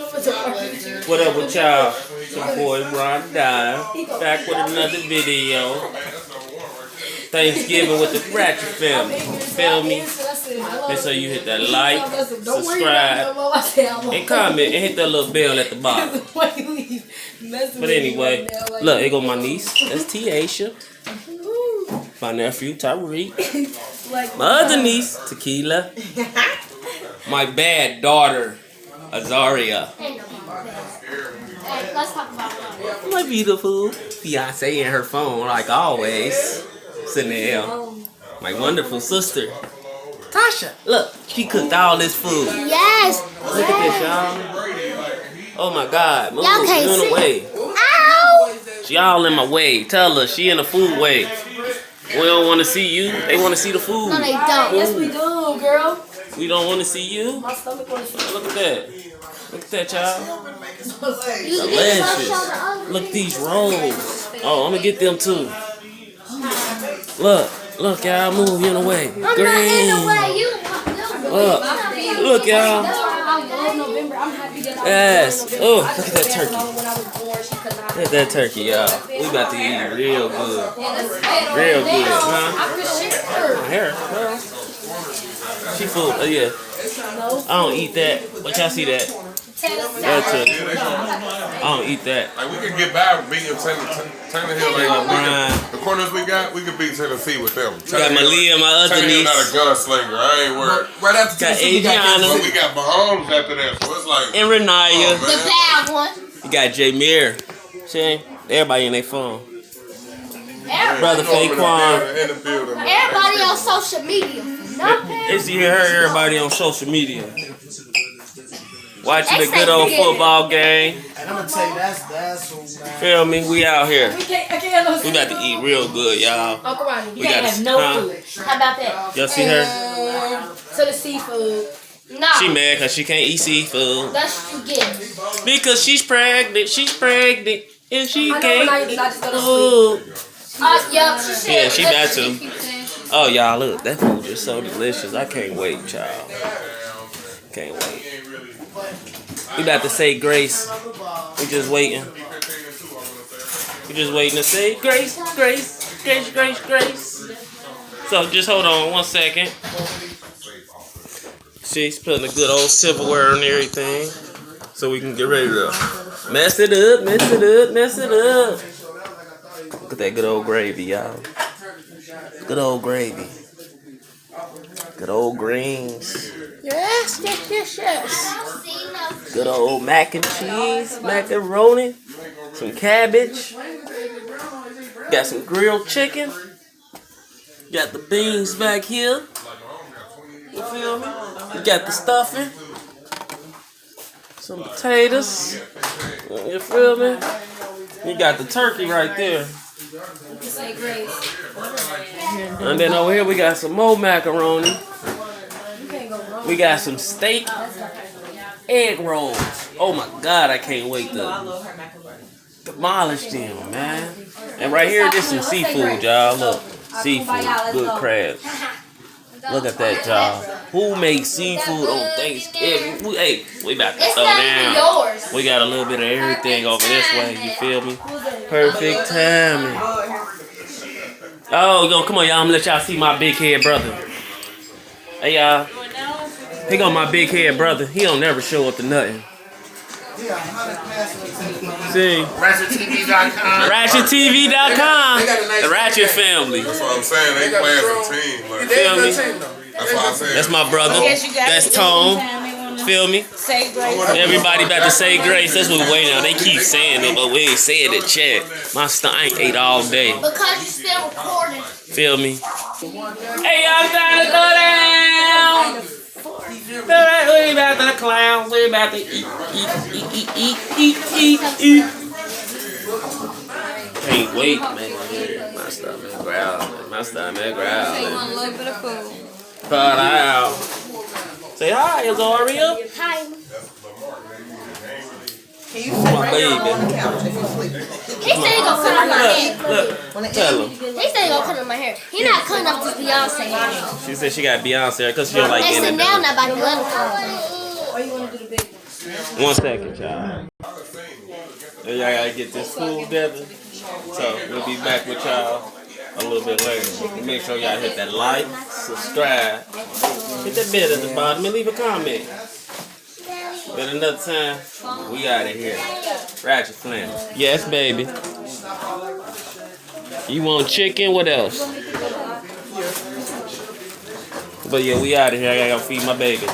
What up with y'all? It's your boy Ron Dime, back with another video. Thanksgiving with the Ratchet Family. Feel me? Make sure you hit that like, subscribe, and comment, and hit that little bell at the bottom. But anyway, look, here go my niece. That's Tiasha. My nephew, Tyreek. My other niece, Tequila. My bad daughter, Azaria. Let's talk about that. My beautiful fiance in her phone, like always. Sitting there. My wonderful sister, Tasha. Look, she cooked all this food. Yes. Look at this, y'all. Oh my God. Move, Y'all can't you in the way. Ow! She all in my way. Tell her she in the food way. We don't want to see you. They want to see the food. No, they don't. Yes, we do, girl. We don't want to see you. My stomach wants to. Look at that. Look at that, y'all. Delicious. Look at these rolls. Oh, I'm gonna get them too. Look, y'all. Move in the way. I'm not in the way. You. Look, y'all. I love November. I'm happy that Yes. I Oh, look at that when turkey. I was born, she could not. Look at that turkey, y'all. We about to eat real good. Real good, huh? My hair, girl. She full. Yeah. I don't eat that. But y'all see that? That turkey. I don't eat that. Like we can get by with beating Tannehill. Like the corners we can beat Tennessee with them. We got Malia, my other Tannehill niece. not a gunslinger. I ain't worried. Right after Got Tennessee, Adriana. But we got Mahomes after that, so it's like. And Renaya. The bad one. You got Jameer. See? Everybody in their phone. Brother Faquan. In the building. Everybody on social media. It's you hear everybody on social media. Watching the good old football game. and I'm gonna tell you that's who, man. Feel me? We out here. I can't have no We about to eat real good, y'all. Uncle Ronnie, you We can't gotta- have no huh? food. How about that? Y'all see her? To the seafood. No. She mad because she can't eat seafood. That's what you get. Because she's pregnant. She's pregnant. And she I know when I can't eat, I just go to sleep. food. Yep, she said. Yeah, she about to. Oh, y'all, look. That food is so delicious. I can't wait, y'all. Can't wait. We about to say grace. We just waiting. We just waiting to say grace, grace, grace, grace, grace. So just hold on 1 second. She's putting a good old silverware and everything, so we can get ready to mess it up, mess it up, mess it up. Look at that good old gravy, y'all. Good old gravy. Good old greens. Yes, yes, yes, yes. Good old mac and cheese, macaroni, some cabbage. Got some grilled chicken. Got the beans back here. You feel me? You got the stuffing. Some potatoes. You feel me? You got the turkey right there. Say grace. And then over here we got some more macaroni. You can't go wrong. We got some steak, egg rolls. Oh my God, I can't wait to demolish them, man. And right here, there's some seafood, y'all. Look, seafood, good crabs. Look at that, y'all. Who makes seafood on Thanksgiving? Hey, we about to It's throw not down. yours. We got a little bit of everything over this way. You feel me? Perfect timing. Oh, yo, come on, y'all. I'm gonna let y'all see my big head brother. Hey, y'all. Here go my big head brother. He don't never show up to nothing. See? RatchetTV.com. RatchetTV.com. The Ratchet Family. That's what I'm saying. They play as a team. Like, Feel me? that's what I'm saying. That's my brother. That's Tone. Feel me? Say grace. Everybody about to say grace. That's what we're waiting on. They keep saying it, but we ain't saying it. Check. My stomach, I ain't ate all day. Because you still recording. Feel me? Hey, y'all trying to go down. We about to clown. We about to eat. Can't wait, man. My stomach growling. My stomach growling. A little bit of food. Put out. Say hi, Azaria. Hi. Can you My baby. He said he gonna cut up my hair. Look, tell him. He said he gonna cut up my hair. He not cutting up to Beyonce hair. She said she got Beyonce because she don't like And so getting now I'm it. not about to let him cut. Or you want to do the big one? 1 second, y'all. So y'all gotta get this food together. So we'll be back with y'all a little bit later. Make sure y'all hit that like, subscribe, hit that bell at the bottom, and leave a comment. But another time, we out of here. Ratchet Family. Yes, baby. You want chicken? What else? But yeah, we out of here. I gotta feed my baby.